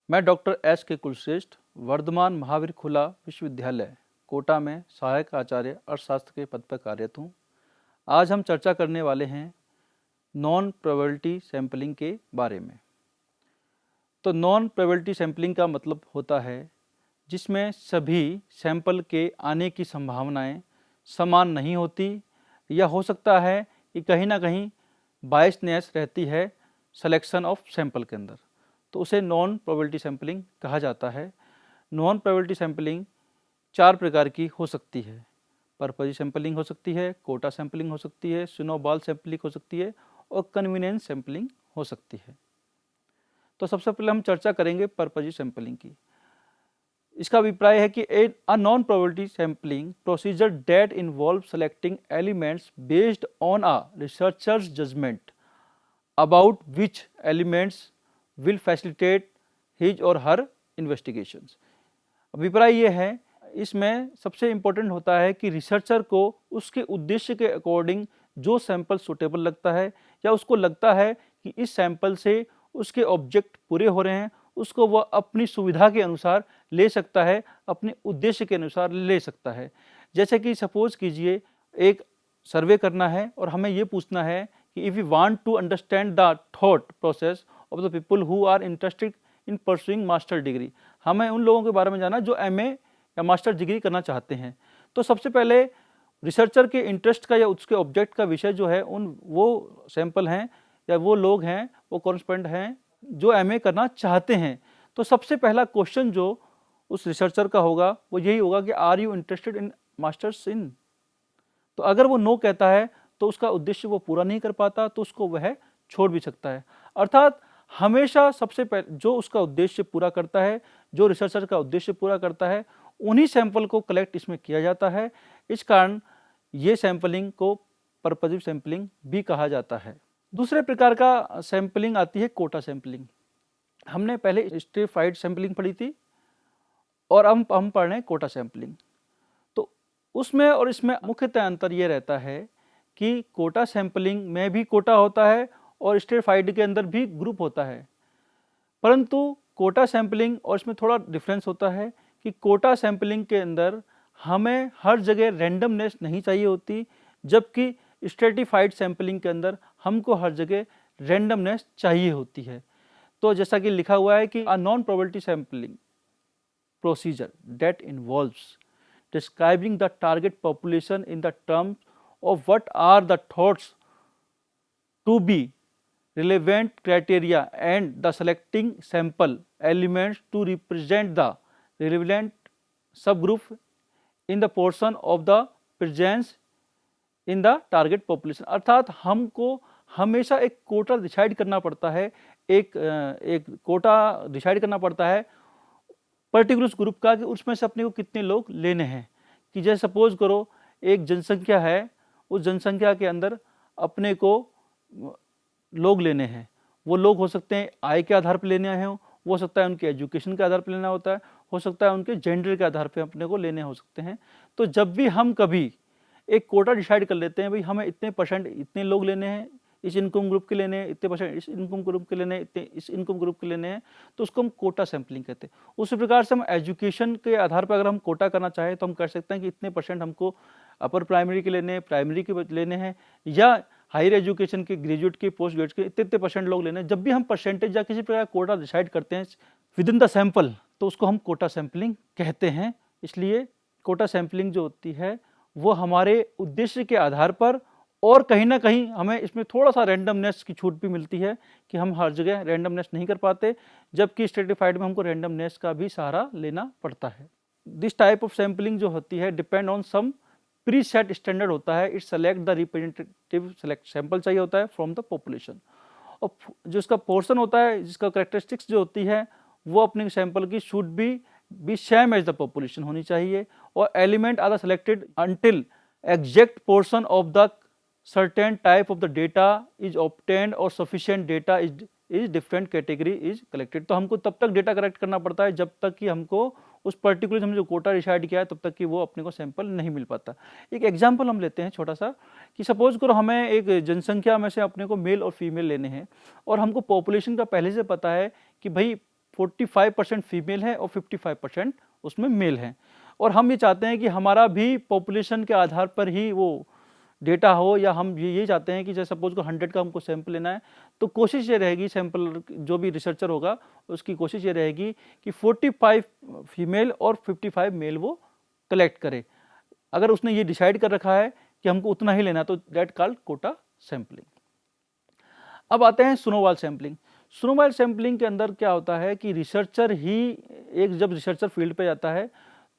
मैं doctor S के कुलश्रेष्ठ वर्धमान महावीर खुला विश्वविद्यालय कोटा में सहायक आचार्य अर्थशास्त्र के पद पर कार्यरत हूँ। आज हम चर्चा करने वाले हैं नॉन प्रोबेबिलिटी सैंपलिंग के बारे में। तो नॉन प्रोबेबिलिटी सैंपलिंग का मतलब होता है जिसमें सभी सैंपल के आने की संभावनाएं समान नहीं होती, या हो सकता है कि कहीं ना कहीं बायसनेस रहती है सिलेक्शन ऑफ सैंपल के अंदर, तो उसे नॉन प्रोबेबिलिटी सैंपलिंग कहा जाता है। नॉन प्रोबेबिलिटी सैंपलिंग 4 प्रकार की हो सकती है। पर्पज सैंपलिंग हो सकती है, कोटा सैंपलिंग हो सकती है, स्नोबॉल सैंपलिंग हो सकती है और कन्वीनियंस सैंपलिंग हो सकती है। तो सबसे पहले हम चर्चा करेंगे पर्पज सैंपलिंग की। इसका अभिप्राय है कि a non probability sampling procedure that involve selecting elements based on a researcher's judgement about which elements will facilitate his or her investigations. अभिप्राय ये है, इसमें सबसे इम्पोर्टेंट होता है कि रिसर्चर को उसके उद्देश्य के अकॉर्डिंग जो सैंपल सुटेबल लगता है या उसको लगता है कि इस सैंपल से उसके ऑब्जेक्ट पूरे हो रहे हैं, उसको वह अपनी सुविधा के अनुसार ले सकता है, अपने उद्देश्य के अनुसार ले सकता है। जैसे कि सपोज कीजिए एक सर्वे करना है और हमें ये पूछना है कि if you want to understand the thought process of the people who are interested in pursuing master degree, हमें उन लोगों के बारे में जानना जो एमए या मास्टर डिग्री करना चाहते हैं। तो सबसे पहले रिसर्चर के इंटरेस्ट का या उसके ऑब्जेक्ट का विषय जो है वो सैंपल हैं या वो लोग हैं, वो कॉरेस्पोंडेंट हैं जो एमए करना चाहते हैं। तो सबसे पहला क्वेश्चन जो उस रिसर्चर का होगा वो यही होगा कि are you interested in masters in. तो अगर वो नो कहता है तो उसका उद्देश्य वो पूरा नहीं कर पाता, तो उसको वह छोड़ भी सकता है। अर्थात हमेशा सबसे पहले जो उसका उद्देश्य पूरा करता है, जो रिसर्चर का उद्देश्य पूरा करता है, उन्हीं सैंपल को कलेक्ट इसमें किया जाता है। इस कारण ये सैंपलिंग को पर्पजिव सैंपलिंग भी कहा जाता है। दूसरे प्रकार का सैंपलिंग आती है कोटा सैंपलिंग। हमने पहले स्ट्रेटिफाइड सैंपलिंग पढ़ी थी और हम पढ़ रहे हैं कोटा सैंपलिंग। तो उसमें और इसमें मुख्यतः अंतर ये रहता है कि कोटा सैंपलिंग में भी कोटा होता है और स्ट्रेटिफाइड के अंदर भी ग्रुप होता है, परंतु कोटा सैंपलिंग और इसमें थोड़ा डिफरेंस होता है कि कोटा सैंपलिंग के अंदर हमें हर जगह रैंडमनेस नहीं चाहिए होती, जबकि स्ट्रेटिफाइड सैंपलिंग के अंदर हमको हर जगह रैंडमनेस चाहिए होती है। तो जैसा कि लिखा हुआ है कि a non probability sampling procedure that involves describing the target population in the terms of what are the thoughts to be relevant criteria and the selecting sample elements to represent the relevant subgroup in the portion of the presence in the target population। अर्थात हमको हमेशा एक Kota decide करना पड़ता है, एक Kota decide करना पड़ता है पर्टिकुलर ग्रुप का कि उसमें से अपने को कितने लोग लेने हैं। कि जैसे सपोज करो एक जनसंख्या है, उस जनसंख्या के अंदर अपने को लोग लेने हैं। वो लोग हो सकते हैं आय के आधार पर लेने हैं, हो सकता है उनके एजुकेशन के आधार पर लेना होता है, हो सकता है उनके जेंडर के आधार पर अपने को लेने हो सकते हैं। तो जब भी हम कभी एक कोटा डिसाइड कर लेते हैं, भाई हमें इतने % इतने लोग लेने हैं, इस इनकम ग्रुप के लेने हैं, इतने % इस इनकम ग्रुप के लेने हैं, इतने इस इनकम ग्रुप के लेने हैं, तो उसको हम कोटा सैंपलिंग कहते हैं। उसी प्रकार से हम एजुकेशन के आधार पर अगर हम कोटा करना चाहें तो हम कर सकते हैं कि इतने % हमको अपर प्राइमरी के लेने हैं, प्राइमरी के लेने हैं, या हायर एजुकेशन के, ग्रेजुएट के, पोस्ट ग्रेजुएट के इतने % लोग लेने हैं। जब भी हम परसेंटेज या किसी प्रकार कोटा डिसाइड करते हैं विद इन द सैंपल, तो उसको हम कोटा सैंपलिंग कहते हैं। इसलिए कोटा सैंपलिंग जो होती है वो हमारे उद्देश्य के आधार पर, और कहीं ना कहीं हमें इसमें थोड़ा सा रैंडमनेस की छूट भी मिलती है कि हम हर जगह रैंडमनेस नहीं कर पाते, जबकि स्ट्रेटिफाइड में हमको रैंडमनेस का भी सहारा लेना पड़ता है। दिस टाइप ऑफ सैंपलिंग जो होती है depend on some preset standard होता है। It select the representative select sample चाहिए होता है फ्रॉम द पॉपुलेशन, और जो इसका पोर्शन होता है, जिसका करेक्टरिस्टिक्स जो होती है, वो अपने सैंपल की should be same as the population होनी चाहिए, और element are selected until exact portion of the certain type of the data is obtained or sufficient data is different category is collected। तो हमको तब तक डेटा कलेक्ट करना पड़ता है जब तक कि हमको उस पर्टिकुलर हमने जो कोटा डिसाइड किया है तब तक कि वो अपने को सैंपल नहीं मिल पाता। एक एग्जांपल हम लेते हैं छोटा सा, कि सपोज करो हमें एक जनसंख्या में से अपने को मेल और फीमेल लेने हैं, और हमको पॉपुलेशन का पहले से पता है कि भाई 45% फीमेल है और 55% उसमें मेल हैं। और हम ये चाहते हैं कि हमारा भी पॉपुलेशन के आधार पर ही वो डेटा हो, या हम ये चाहते हैं कि जैसे सपोज को 100 का हमको सैंपल लेना है, तो कोशिश ये रहेगी, सैंपल जो भी रिसर्चर होगा उसकी कोशिश ये रहेगी कि 45 फीमेल और 55 मेल वो कलेक्ट करे। अगर उसने ये डिसाइड कर रखा है कि हमको उतना ही लेना, तो दैट कॉल्ड कोटा सैंपलिंग। अब आते हैं स्नोबॉल सैंपलिंग। स्नोबॉल सैंपलिंग के अंदर क्या होता है कि रिसर्चर ही, एक जब रिसर्चर फील्ड पे जाता है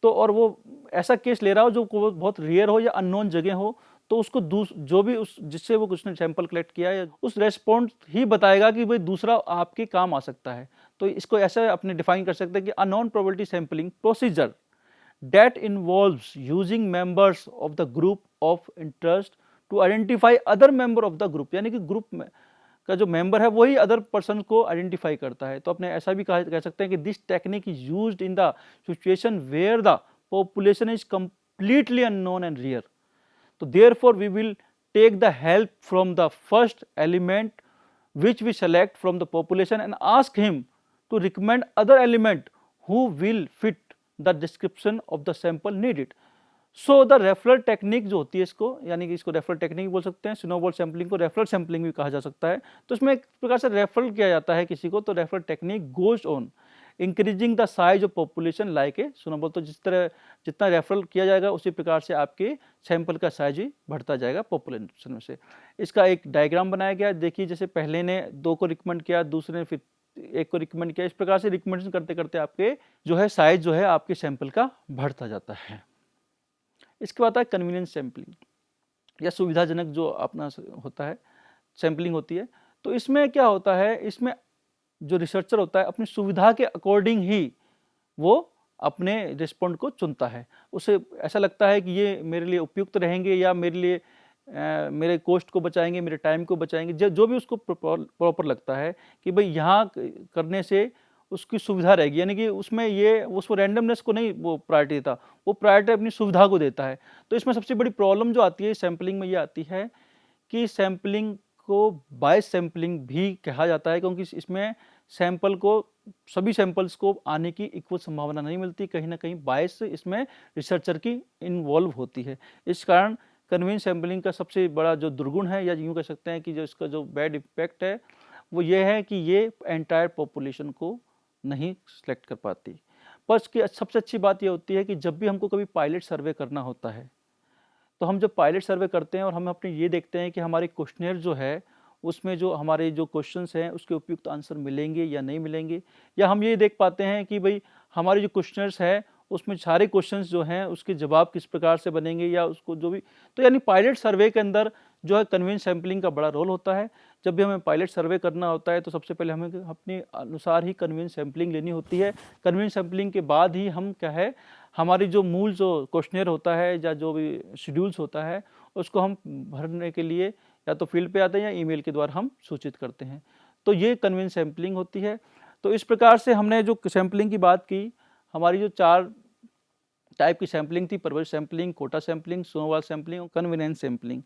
तो, और वो ऐसा केस ले रहा हो जो बहुत रेयर हो या अननोन जगह हो, तो उसको जो भी उस जिससे वो उसने सैंपल कलेक्ट किया है उस रेस्पॉन्स ही बताएगा कि भाई दूसरा आपके काम आ सकता है। तो इसको ऐसे अपने डिफाइन कर सकते हैं कि a non probability sampling procedure that involves using members of the group of interest to identify other member of the group, यानी कि ग्रुप में का जो मेंबर है वही अदर पर्सन को आइडेंटिफाई करता है। तो अपने ऐसा भी कह सकते हैं कि this technique is used in the situation where the population is completely unknown and rare. तो therefore we will take the help from the first element which we select from the population and ask him to recommend other element who will fit the description of the sample needed. So the referral technique जो होती है, इसको यानी कि इसको referral technique बोल सकते हैं, स्नोबॉल सैंपलिंग को रेफरल सैंपलिंग भी कहा जा सकता है। तो इसमें एक प्रकार से रेफरल किया जाता है किसी को, तो referral technique goes on increasing the size of population like a snowball. तो जिस तरह जितना रेफरल किया जाएगा उसी प्रकार से आपके सैंपल का साइज भी बढ़ता जाएगा पॉपुलेशन में से। इसका एक डायग्राम बनाया गया, देखिए जैसे पहले ने 2 को रिकमेंड किया, दूसरे ने फिर 1 को रिकमेंड किया, इस प्रकार से रिकमेंडेशन करते करते आपके जो है साइज जो है आपके सैंपल का बढ़ता जाता है। इसके बाद है कन्वीनियंस सैंपलिंग या सुविधाजनक जो अपना होता है सैंपलिंग होती है। तो इसमें क्या होता है, इसमें जो रिसर्चर होता है अपनी सुविधा के अकॉर्डिंग ही वो अपने रिस्पॉन्ड को चुनता है। उसे ऐसा लगता है कि ये मेरे लिए उपयुक्त रहेंगे या मेरे लिए मेरे कॉस्ट को बचाएंगे, मेरे टाइम को बचाएंगे, जो भी उसको प्रॉपर लगता है कि भाई यहाँ करने से उसकी सुविधा रहेगी, यानी कि उसमें ये उसको रैंडमनेस को नहीं वो प्रायोरिटी देता, वो प्रायोरिटी अपनी सुविधा को देता है। तो इसमें सबसे बड़ी प्रॉब्लम जो आती है सैंपलिंग में ये आती है कि सैंपलिंग को बायस सैंपलिंग भी कहा जाता है, क्योंकि इसमें सैंपल को सभी सैंपल्स को आने की इक्वल संभावना नहीं मिलती, कहीं ना कहीं बायस इसमें रिसर्चर की इन्वॉल्व होती है। इस कारण कन्वीनियंस सैंपलिंग का सबसे बड़ा जो दुर्गुण है, या यूँ कह सकते हैं कि जो इसका जो बैड इम्पैक्ट है वो ये है कि ये एंटायर पॉपुलेशन को नहीं सिलेक्ट कर पाती। पर इसकी सबसे अच्छी बात ये होती है कि जब भी हमको कभी पायलट सर्वे करना होता है, तो हम जब पायलट सर्वे करते हैं और हम अपने ये देखते हैं कि हमारे क्वेश्चनर जो है उसमें जो हमारे जो क्वेश्चंस हैं उसके उपयुक्त आंसर मिलेंगे या नहीं मिलेंगे, या हम ये देख पाते हैं कि भाई हमारे जो क्वेश्चनर्स हैं उसमें सारे क्वेश्चंस जो हैं उसके जवाब किस प्रकार से बनेंगे, या उसको जो भी, तो यानी पायलट सर्वे के अंदर जो है कन्वीनियंस सैंपलिंग का बड़ा रोल होता है। जब भी हमें पायलट सर्वे करना होता है तो सबसे पहले हमें अपने अनुसार ही कन्वीनियंस सैंपलिंग लेनी होती है। कन्वीनियंस सैंपलिंग के बाद ही हम क्या है हमारी जो मूल जो क्वेश्चनर होता है या जो भी शेड्यूल्स होता है उसको हम भरने के लिए या तो फील्ड पे आते हैं या ईमेल के द्वारा हम सूचित करते हैं। तो ये कन्वीनियंस सैंपलिंग होती है। तो इस प्रकार से हमने जो सैंपलिंग की बात की, हमारी जो 4 टाइप की सैंपलिंग थी, परवरिश sampling, quota sampling, snowball sampling और कन्वीनियंस सैंपलिंग।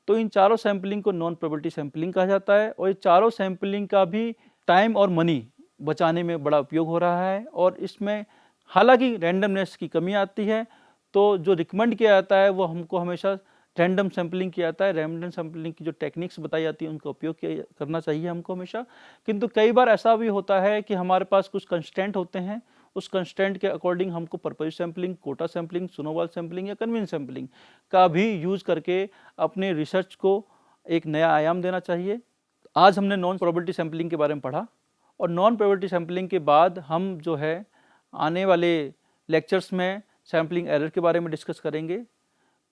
तो इन चारों सैंपलिंग को नॉन प्रोबेबिलिटी सैंपलिंग कहा जाता है, और ये चारों सैंपलिंग का भी टाइम और मनी बचाने में बड़ा उपयोग हो रहा है। और इसमें हालांकि रैंडमनेस की कमी आती है, तो जो रिकमेंड किया जाता है वो हमको हमेशा रैंडम सैंपलिंग किया जाता है। रैंडम सैंपलिंग की जो टेक्निक्स बताई जाती है उनका उपयोग करना चाहिए हमको हमेशा। किंतु कई बार ऐसा भी होता है कि हमारे पास कुछ कंस्टेंट होते हैं, उस कंस्टेंट के अकॉर्डिंग हमको परवरिश sampling, quota sampling, snowball sampling या कन्वीनियंस सैंपलिंग का भी यूज करके अपने रिसर्च को एक नया आयाम देना चाहिए। आज हमने नॉन प्रोबेबिलिटी सैंपलिंग के बारे में पढ़ा, और नॉन प्रोबेबिलिटी सैंपलिंग के बाद हम जो है आने वाले लेक्चर्स में सैंपलिंग एरर के बारे में डिस्कस करेंगे।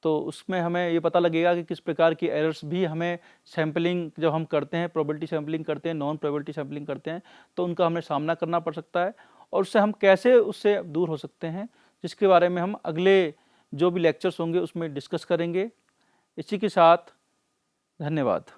तो उसमें हमें ये पता लगेगा कि किस प्रकार की एरर्स भी हमें सैंपलिंग जब हम करते हैं, प्रोबेबिलिटी सैंपलिंग करते हैं, नॉन प्रोबेबिलिटी सैंपलिंग करते हैं, तो उनका हमें सामना करना पड़ सकता है, और उससे हम कैसे उससे दूर हो सकते हैं, जिसके बारे में हम अगले जो भी लेक्चर्स होंगे उसमें डिस्कस करेंगे। इसी के साथ धन्यवाद।